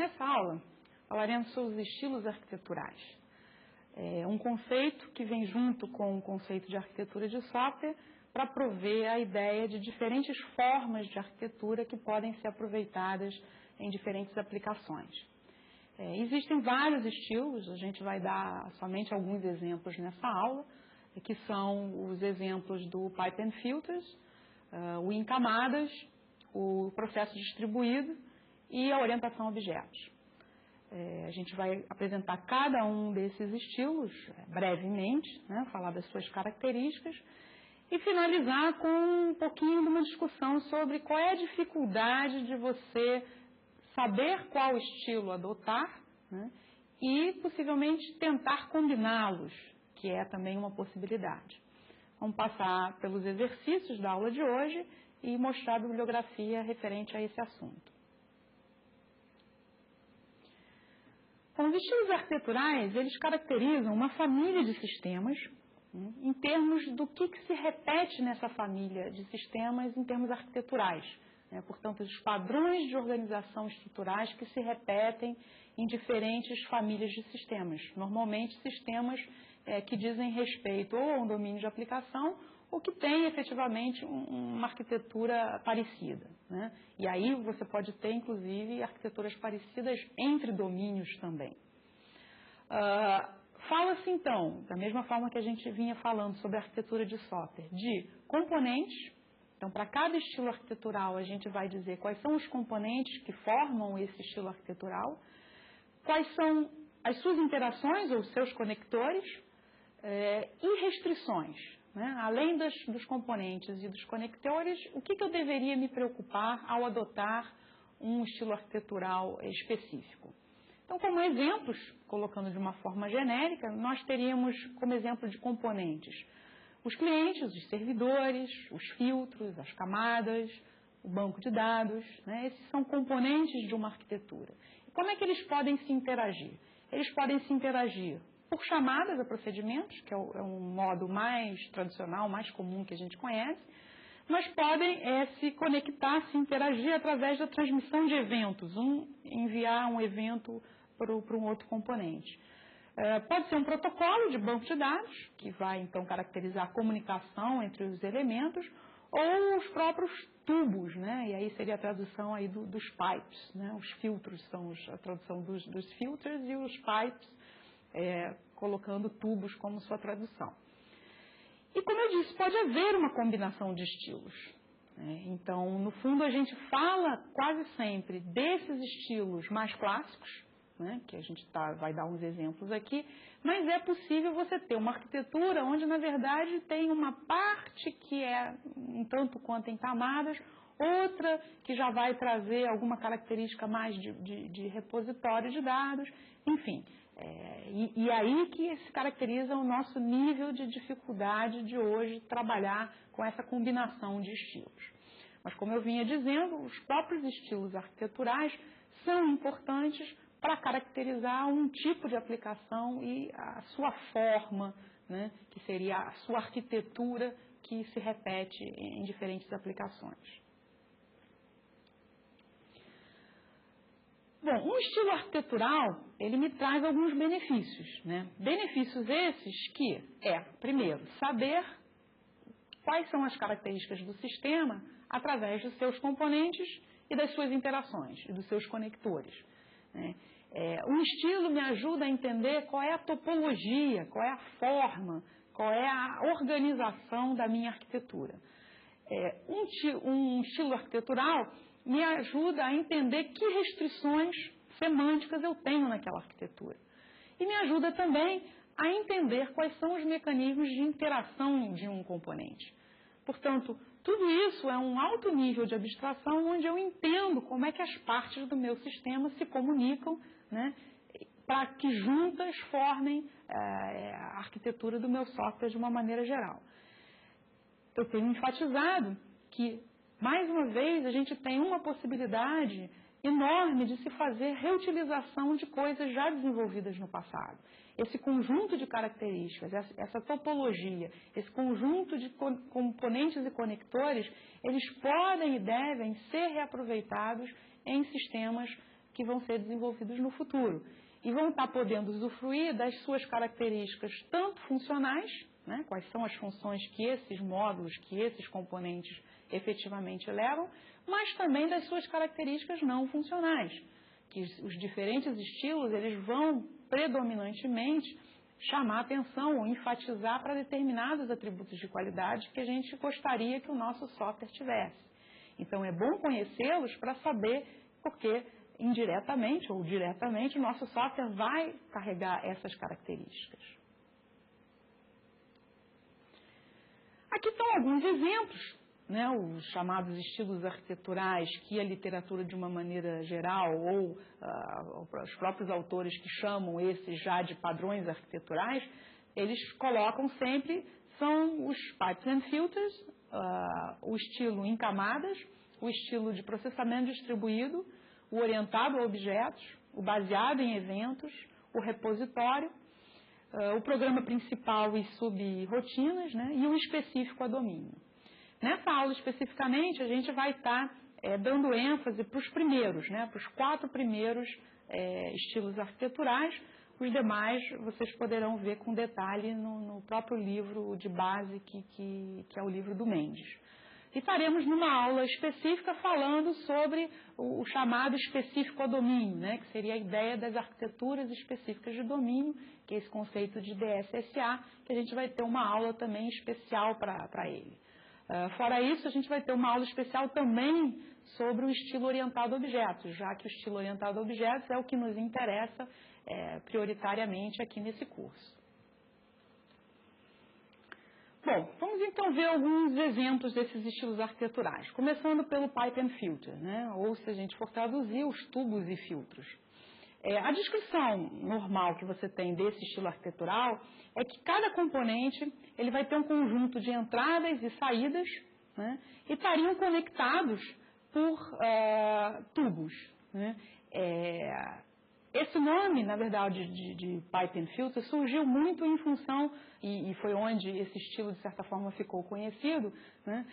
Nessa aula, falaremos sobre os estilos arquiteturais. É um conceito que vem junto com o conceito de arquitetura de software para prover a ideia de diferentes formas de arquitetura que podem ser aproveitadas em diferentes aplicações. Existem vários estilos, a gente vai dar somente alguns exemplos nessa aula, que são os exemplos do Pipe and Filters, o em camadas, o processo distribuído e a orientação a objetos. A gente vai apresentar cada um desses estilos brevemente, né, falar das suas características e finalizar com um pouquinho de uma discussão sobre qual é a dificuldade de você saber qual estilo adotar, né, e possivelmente tentar combiná-los, que é também uma possibilidade. Vamos passar pelos exercícios da aula de hoje e mostrar a bibliografia referente a esse assunto. Os estilos arquiteturais, eles caracterizam uma família de sistemas, em termos do que se repete nessa família de sistemas em termos arquiteturais. Portanto, os padrões de organização estruturais que se repetem em diferentes famílias de sistemas. Normalmente, sistemas que dizem respeito ou a um domínio de aplicação ou que tem efetivamente uma arquitetura parecida, né? E aí você pode ter, inclusive, arquiteturas parecidas entre domínios também. Fala-se, então, da mesma forma que a gente vinha falando sobre a arquitetura de software, de componentes. Então, para cada estilo arquitetural, a gente vai dizer quais são os componentes que formam esse estilo arquitetural, quais são as suas interações ou seus conectores e restrições. Né? Além dos componentes e dos conectores, o que eu deveria me preocupar ao adotar um estilo arquitetural específico? Então, como exemplos, colocando de uma forma genérica, nós teríamos como exemplo de componentes os clientes, os servidores, os filtros, as camadas, o banco de dados, né? Esses são componentes de uma arquitetura. E como é que eles podem se interagir? Eles podem se interagir por chamadas a procedimentos, que é um modo mais tradicional, mais comum que a gente conhece, mas podem se conectar, se interagir através da transmissão de eventos, enviar um evento para um outro componente. Pode ser um protocolo de banco de dados, que vai então caracterizar a comunicação entre os elementos, ou os próprios tubos, né? E aí seria a tradução aí dos pipes, né? Os filtros são a tradução dos filters e os pipes, colocando tubos como sua tradução. E como eu disse, pode haver uma combinação de estilos. Então, no fundo, a gente fala quase sempre desses estilos mais clássicos, né, que a gente vai dar uns exemplos aqui, mas é possível você ter uma arquitetura onde, na verdade, tem uma parte que é um tanto quanto em camadas, outra que já vai trazer alguma característica mais de repositório de dados, enfim. E aí que se caracteriza o nosso nível de dificuldade de hoje trabalhar com essa combinação de estilos. Mas, como eu vinha dizendo, os próprios estilos arquiteturais são importantes para caracterizar um tipo de aplicação e a sua forma, né, que seria a sua arquitetura que se repete em diferentes aplicações. Bom, um estilo arquitetural, ele me traz alguns benefícios, né? Benefícios esses que primeiro, saber quais são as características do sistema através dos seus componentes e das suas interações e dos seus conectores. Um estilo me ajuda a entender qual é a topologia, qual é a forma, qual é a organização da minha arquitetura. Um estilo arquitetural me ajuda a entender que restrições semânticas eu tenho naquela arquitetura. E me ajuda também a entender quais são os mecanismos de interação de um componente. Portanto, tudo isso é um alto nível de abstração onde eu entendo como é que as partes do meu sistema se comunicam, né, para que juntas formem a arquitetura do meu software de uma maneira geral. Eu tenho enfatizado que, mais uma vez, a gente tem uma possibilidade enorme de se fazer reutilização de coisas já desenvolvidas no passado. Esse conjunto de características, essa topologia, esse conjunto de componentes e conectores, eles podem e devem ser reaproveitados em sistemas que vão ser desenvolvidos no futuro. E vão estar podendo usufruir das suas características tanto funcionais, né, quais são as funções que esses módulos, que esses componentes efetivamente levam, mas também das suas características não funcionais, que os diferentes estilos eles vão predominantemente chamar atenção ou enfatizar para determinados atributos de qualidade que a gente gostaria que o nosso software tivesse. Então é bom conhecê-los para saber porque indiretamente ou diretamente o nosso software vai carregar essas características. Aqui estão alguns exemplos, né, os chamados estilos arquiteturais que a literatura de uma maneira geral ou os próprios autores que chamam esses já de padrões arquiteturais, eles colocam sempre, são os pipes and filters, o estilo em camadas, o estilo de processamento distribuído, o orientado a objetos, o baseado em eventos, o repositório, o programa principal e subrrotinas, né, e o específico a domínio. Nessa aula especificamente, a gente vai estar dando ênfase para os primeiros, né, para os 4 primeiros estilos arquiteturais. Os demais vocês poderão ver com detalhe no próprio livro de base, que é o livro do Mendes. E estaremos numa aula específica falando sobre o chamado específico a domínio, né, que seria a ideia das arquiteturas específicas de domínio, que é esse conceito de DSSA, que a gente vai ter uma aula também especial para ele. Fora isso, a gente vai ter uma aula especial também sobre o estilo orientado a objetos, já que o estilo orientado a objetos é o que nos interessa prioritariamente aqui nesse curso. Bom, vamos então ver alguns exemplos desses estilos arquiteturais, começando pelo pipe and filter, né? Ou se a gente for traduzir, os tubos e filtros. A descrição normal que você tem desse estilo arquitetural é que cada componente ele vai ter um conjunto de entradas e saídas, né, e estariam conectados por tubos, né. Esse nome, na verdade, de pipe and filter surgiu muito em função, e foi onde esse estilo, de certa forma, ficou conhecido, né,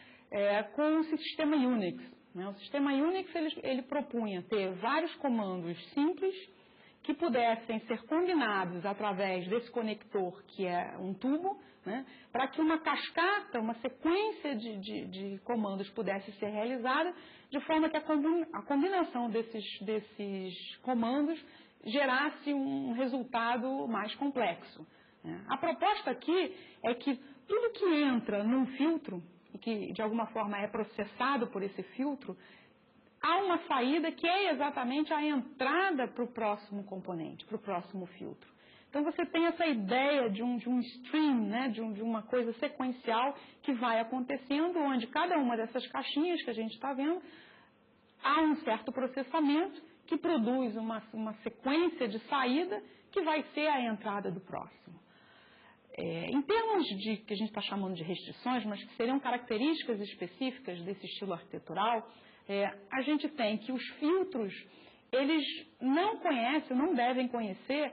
com o sistema Unix. Né. O sistema Unix ele propunha ter vários comandos simples que pudessem ser combinados através desse conector, que é um tubo, né, para que uma cascata, uma sequência de comandos pudesse ser realizada, de forma que a combinação desses comandos gerasse um resultado mais complexo. Né. A proposta aqui é que tudo que entra num filtro, e que de alguma forma é processado por esse filtro, há uma saída que é exatamente a entrada para o próximo componente, para o próximo filtro. Então você tem essa ideia de um stream, né, de uma coisa sequencial que vai acontecendo, onde cada uma dessas caixinhas que a gente está vendo, há um certo processamento que produz uma sequência de saída que vai ser a entrada do próximo. Em termos de que a gente está chamando de restrições, mas que seriam características específicas desse estilo arquitetural, a gente tem que os filtros, eles não conhecem, não devem conhecer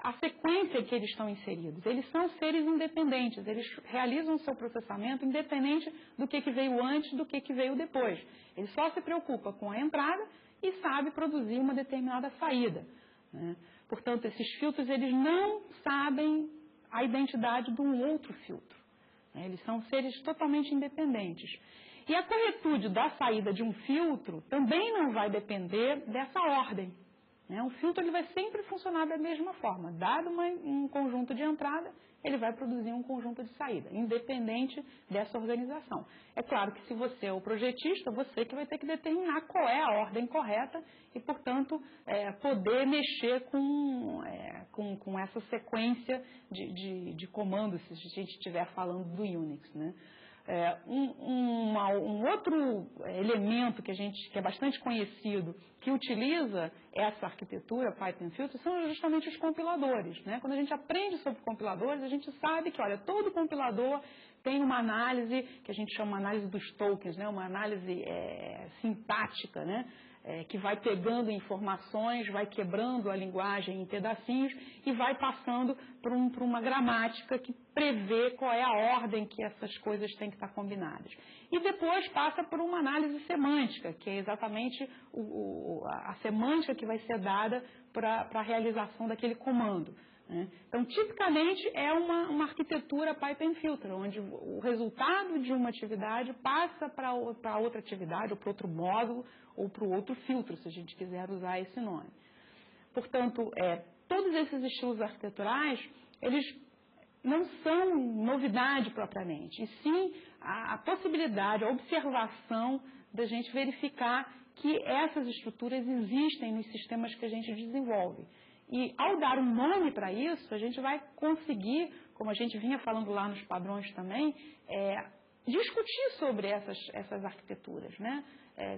a sequência que eles estão inseridos. Eles são seres independentes, eles realizam o seu processamento independente do que veio antes, do que veio depois. Ele só se preocupa com a entrada e sabe produzir uma determinada saída. Né? Portanto, esses filtros, eles não sabem a identidade de um outro filtro. Né? Eles são seres totalmente independentes. E a corretude da saída de um filtro também não vai depender dessa ordem. Né? Um filtro ele vai sempre funcionar da mesma forma. Dado um conjunto de entrada, ele vai produzir um conjunto de saída, independente dessa organização. É claro que se você é o projetista, você que vai ter que determinar qual é a ordem correta e, portanto, poder mexer com essa sequência de comandos, se a gente estiver falando do Unix, né? Um outro elemento que é bastante conhecido, que utiliza essa arquitetura, pipe and filter, são justamente os compiladores. Né? Quando a gente aprende sobre compiladores, a gente sabe que, olha, todo compilador tem uma análise, que a gente chama análise dos tokens, né? Uma análise sintática, né? Que vai pegando informações, vai quebrando a linguagem em pedacinhos e vai passando por uma gramática que prevê qual é a ordem que essas coisas têm que estar combinadas. e depois passa por uma análise semântica, que é exatamente a semântica que vai ser dada para a realização daquele comando. Então, tipicamente, é uma arquitetura pipe and filter, onde o resultado de uma atividade passa para outra atividade, ou para outro módulo, ou para o outro filtro, se a gente quiser usar esse nome. Portanto, todos esses estilos arquiteturais, eles não são novidade propriamente, e sim a possibilidade, a observação da gente verificar que essas estruturas existem nos sistemas que a gente desenvolve. E ao dar um nome para isso, a gente vai conseguir, como a gente vinha falando lá nos padrões também, discutir sobre essas arquiteturas, né?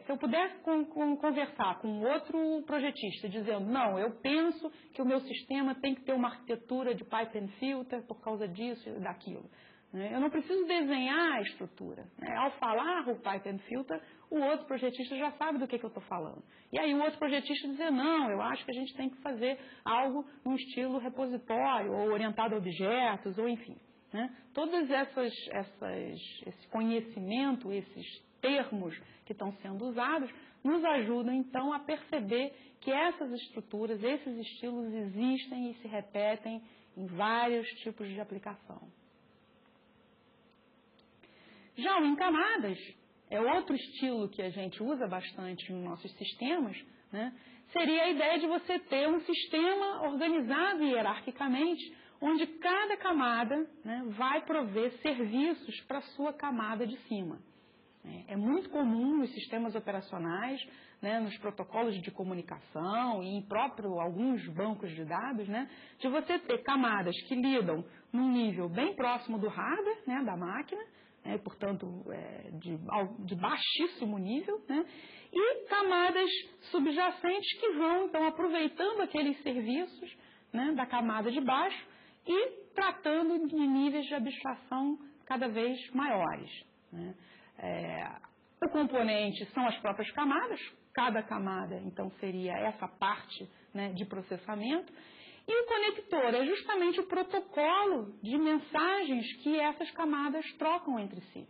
Se eu puder conversar com outro projetista dizendo, não, eu penso que o meu sistema tem que ter uma arquitetura de pipe and filter por causa disso e daquilo. Eu não preciso desenhar a estrutura. Ao falar o pipe and filter, o outro projetista já sabe do que eu estou falando. E aí o outro projetista dizer, não, eu acho que a gente tem que fazer algo num estilo repositório, ou orientado a objetos, ou enfim. Todos esse conhecimento, esses termos que estão sendo usados, nos ajudam então a perceber que essas estruturas, esses estilos existem e se repetem em vários tipos de aplicação. Já o em camadas é outro estilo que a gente usa bastante nos nossos sistemas, seria a ideia de você ter um sistema organizado hierarquicamente, onde cada camada vai prover serviços para a sua camada de cima. É muito comum nos sistemas operacionais, nos protocolos de comunicação e em alguns bancos de dados, de você ter camadas que lidam num nível bem próximo do hardware, da máquina, portanto, de baixíssimo nível, e camadas subjacentes que vão, então, aproveitando aqueles serviços da camada de baixo e tratando de níveis de abstração cada vez maiores. O componente são as próprias camadas, cada camada, então, seria essa parte de processamento, e o conector é justamente o protocolo de mensagens que essas camadas trocam entre si.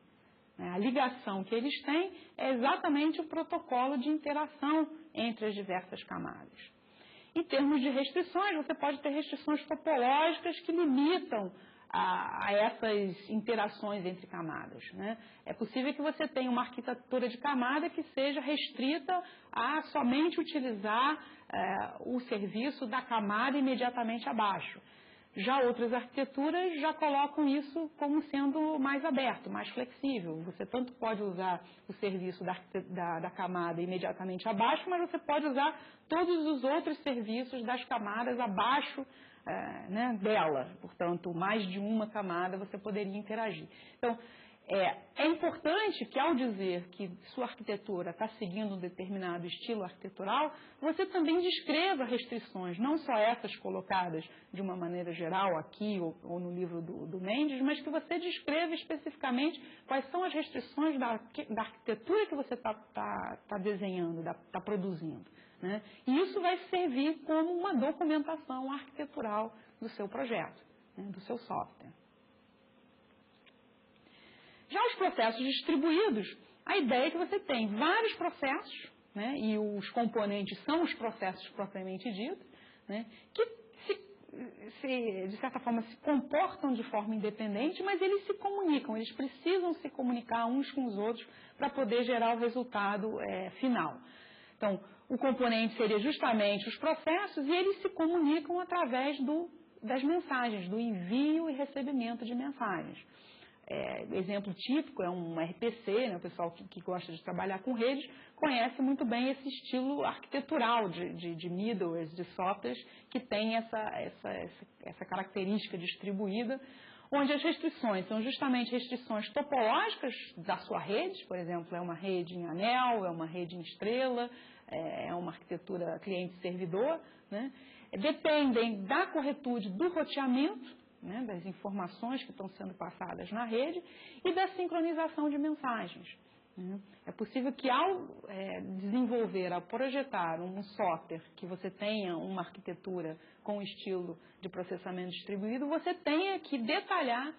A ligação que eles têm é exatamente o protocolo de interação entre as diversas camadas. Em termos de restrições, você pode ter restrições topológicas que limitam a essas interações entre camadas. É possível que você tenha uma arquitetura de camada que seja restrita a somente utilizar o serviço da camada imediatamente abaixo. Já outras arquiteturas já colocam isso como sendo mais aberto, mais flexível. Você tanto pode usar o serviço da camada imediatamente abaixo, mas você pode usar todos os outros serviços das camadas abaixo dela. Portanto, mais de uma camada você poderia interagir. Então, é importante que, ao dizer que sua arquitetura está seguindo um determinado estilo arquitetural, você também descreva restrições, não só essas colocadas de uma maneira geral aqui ou no livro do Mendes, mas que você descreva especificamente quais são as restrições da arquitetura que você está desenhando, está produzindo. E isso vai servir como uma documentação arquitetural do seu projeto, do seu software. Já os processos distribuídos, a ideia é que você tem vários processos, e os componentes são os processos propriamente ditos, que de certa forma se comportam de forma independente, mas eles se comunicam, eles precisam se comunicar uns com os outros para poder gerar o resultado final. Então, o componente seria justamente os processos e eles se comunicam através das mensagens, do envio e recebimento de mensagens. Exemplo típico é um RPC, o pessoal que gosta de trabalhar com redes conhece muito bem esse estilo arquitetural de middlewares, de softwares, que tem essa característica distribuída, onde as restrições são justamente restrições topológicas da sua rede, por exemplo, é uma rede em anel, é uma rede em estrela, é uma arquitetura cliente-servidor, dependem da corretude do roteamento, das informações que estão sendo passadas na rede e da sincronização de mensagens. É possível que ao desenvolver, ao projetar um software que você tenha uma arquitetura com estilo de processamento distribuído, você tenha que detalhar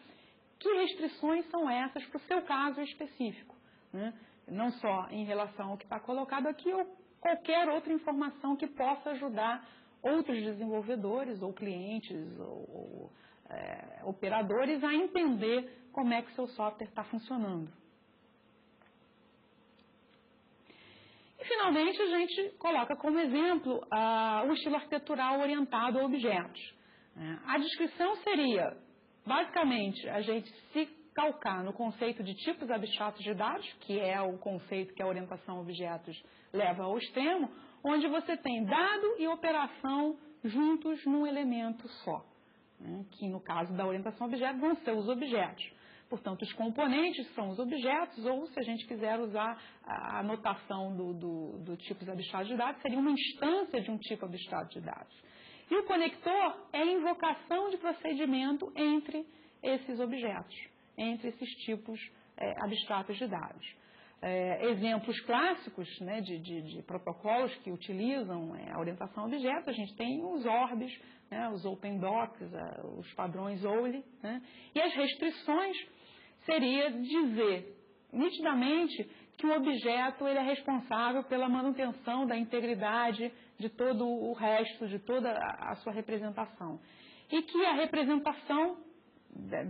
que restrições são essas para o seu caso específico. né? Não só em relação ao que está colocado aqui, ou qualquer outra informação que possa ajudar outros desenvolvedores, ou clientes, ou operadores a entender como é que o seu software está funcionando. E, finalmente, a gente coloca como exemplo o estilo arquitetural orientado a objetos. A descrição seria, basicamente, a gente se calcar no conceito de tipos abstratos de dados, que é o conceito que a orientação a objetos leva ao extremo, onde você tem dado e operação juntos num elemento só, né, que no caso da orientação a objetos vão ser os objetos. Portanto, os componentes são os objetos, ou se a gente quiser usar a notação do tipos abstratos de dados, seria uma instância de um tipo abstrato de dados. E o conector é a invocação de procedimento entre esses objetos, entre esses tipos abstratos de dados. Exemplos clássicos, né, de protocolos que utilizam a orientação a objetos, a gente tem os ORBs, né, os Open Docs, os padrões OLE, né, e as restrições seria dizer nitidamente que o objeto ele é responsável pela manutenção da integridade de todo o resto, de toda a sua representação. E que a representação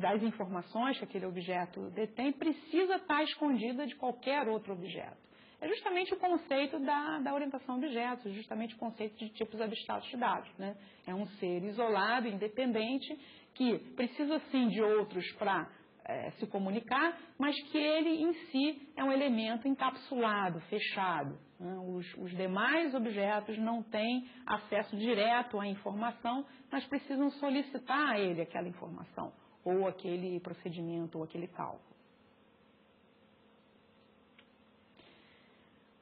das informações que aquele objeto detém precisa estar escondida de qualquer outro objeto. É justamente o conceito da orientação a objetos, justamente o conceito de tipos abstratos de dados, né? É um ser isolado, independente, que precisa sim de outros para se comunicar, mas que ele em si é um elemento encapsulado, fechado, né? Os demais objetos não têm acesso direto à informação, mas precisam solicitar a ele aquela informação, ou aquele procedimento, ou aquele cálculo.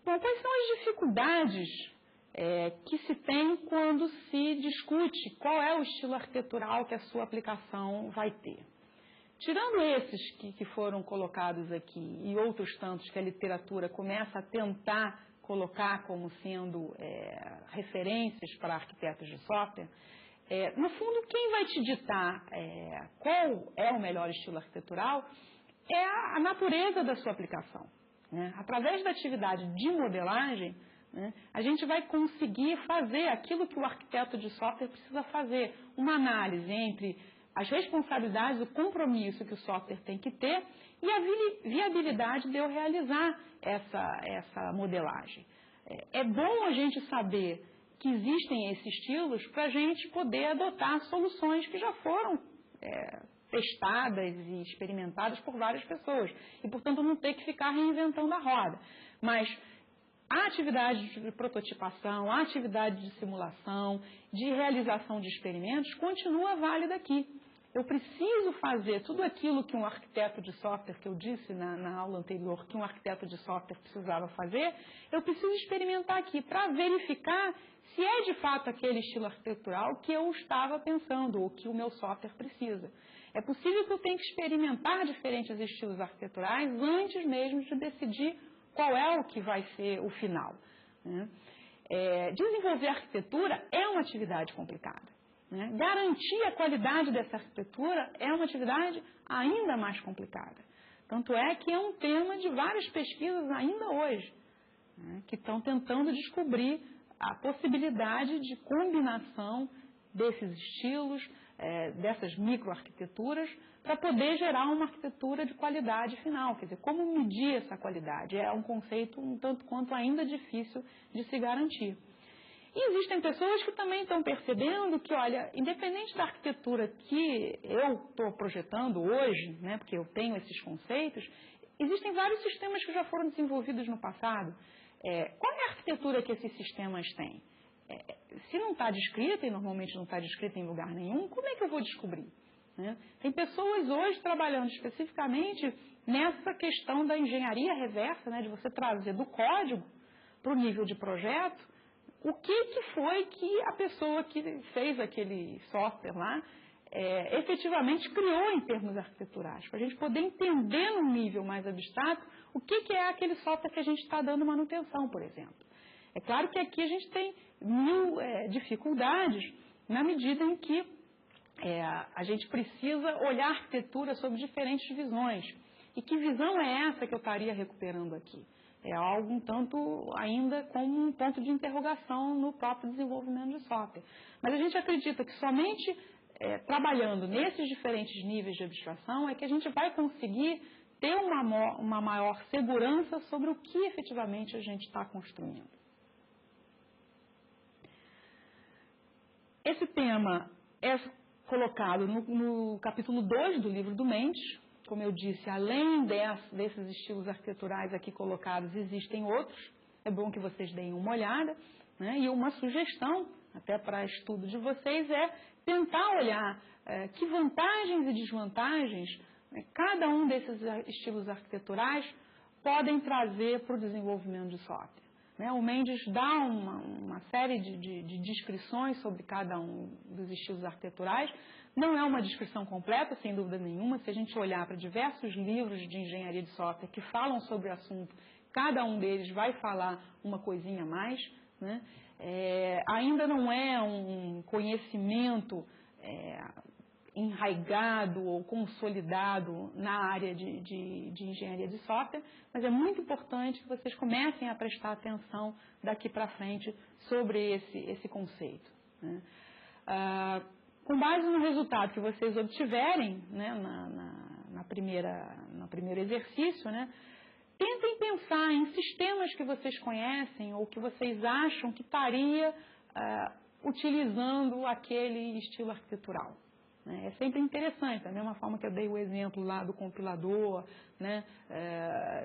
Bom, quais são as dificuldades que se tem quando se discute qual é o estilo arquitetural que a sua aplicação vai ter? Tirando esses que foram colocados aqui e outros tantos que a literatura começa a tentar colocar como sendo referências para arquitetos de software, no fundo, quem vai te ditar qual é o melhor estilo arquitetural é a natureza da sua aplicação, né? Através da atividade de modelagem, né, a gente vai conseguir fazer aquilo que o arquiteto de software precisa fazer, uma análise entre as responsabilidades, o compromisso que o software tem que ter e a viabilidade de eu realizar essa modelagem. É bom a gente saber que existem esses estilos para a gente poder adotar soluções que já foram testadas e experimentadas por várias pessoas e, portanto, não ter que ficar reinventando a roda. Mas a atividade de prototipação, a atividade de simulação, de realização de experimentos continua válida aqui. Eu preciso fazer tudo aquilo que um arquiteto de software, que eu disse na aula anterior, que um arquiteto de software precisava fazer, eu preciso experimentar aqui para verificar se é de fato aquele estilo arquitetural que eu estava pensando ou que o meu software precisa. É possível que eu tenha que experimentar diferentes estilos arquiteturais antes mesmo de decidir qual é o que vai ser o final, né? Desenvolver arquitetura é uma atividade complicada, né? Garantir a qualidade dessa arquitetura é uma atividade ainda mais complicada. Tanto é que é um tema de várias pesquisas ainda hoje, né, que estão tentando descobrir a possibilidade de combinação desses estilos, dessas microarquiteturas, para poder gerar uma arquitetura de qualidade final. Quer dizer, como medir essa qualidade? É um conceito um tanto quanto ainda difícil de se garantir. E existem pessoas que também estão percebendo que, olha, independente da arquitetura que eu estou projetando hoje, né, porque eu tenho esses conceitos, existem vários sistemas que já foram desenvolvidos no passado. Qual é a arquitetura que esses sistemas têm? Se não está descrita, e normalmente não está descrita em lugar nenhum, como é que eu vou descobrir? Né? Tem pessoas hoje trabalhando especificamente nessa questão da engenharia reversa, né, de você trazer do código para o nível de projeto o que foi que a pessoa que fez aquele software lá efetivamente criou em termos arquiteturais, para a gente poder entender num nível mais abstrato o que é aquele software que a gente está dando manutenção, por exemplo. É claro que aqui a gente tem mil dificuldades na medida em que a gente precisa olhar a arquitetura sob diferentes visões. E que visão é essa que eu estaria recuperando aqui? É algo um tanto ainda como um ponto de interrogação no próprio desenvolvimento de software. Mas a gente acredita que somente trabalhando nesses diferentes níveis de abstração é que a gente vai conseguir ter uma maior segurança sobre o que efetivamente a gente está construindo. Esse tema é colocado no capítulo 2 do livro do Mendes. Como eu disse, além desses estilos arquiteturais aqui colocados, existem outros. É bom que vocês deem uma olhada, né? E uma sugestão, até para estudo de vocês, é tentar olhar que vantagens e desvantagens cada um desses estilos arquiteturais podem trazer para o desenvolvimento de software. O Mendes dá uma série de descrições sobre cada um dos estilos arquiteturais. Não é uma descrição completa, sem dúvida nenhuma. Se a gente olhar para diversos livros de engenharia de software que falam sobre o assunto, cada um deles vai falar uma coisinha a mais, né? Ainda não é um conhecimento enraigado ou consolidado na área de engenharia de software, mas é muito importante que vocês comecem a prestar atenção daqui para frente sobre esse conceito, né? Com base no resultado que vocês obtiverem, né, no primeiro exercício, né, tentem pensar em sistemas que vocês conhecem ou que vocês acham que estaria utilizando aquele estilo arquitetural. É sempre interessante, da mesma forma que eu dei o exemplo lá do compilador, né,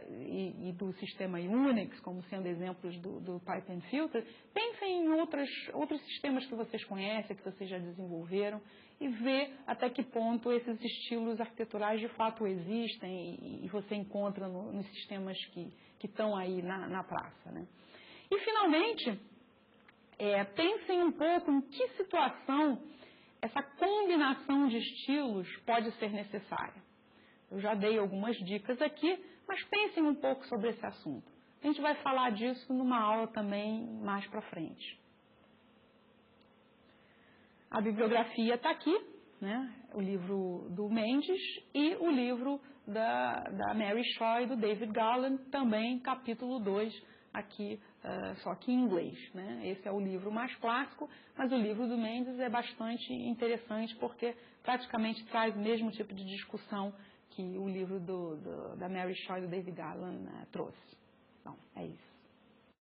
e do sistema Unix, como sendo exemplos do Python Filter. Pensem em outros sistemas que vocês conhecem, que vocês já desenvolveram, e ver até que ponto esses estilos arquiteturais de fato existem e você encontra nos sistemas que estão aí na praça, né? E, finalmente, pensem um pouco em que situação essa combinação de estilos pode ser necessária. Eu já dei algumas dicas aqui, mas pensem um pouco sobre esse assunto. A gente vai falar disso numa aula também mais para frente. A bibliografia está aqui, né? O livro do Mendes e o livro da Mary Shaw e do David Garland, também capítulo 2, aqui, só que em inglês, né? Esse é o livro mais clássico, mas o livro do Mendes é bastante interessante porque praticamente traz o mesmo tipo de discussão que o livro da Mary Shaw e do David Garland trouxe. Bom, é isso.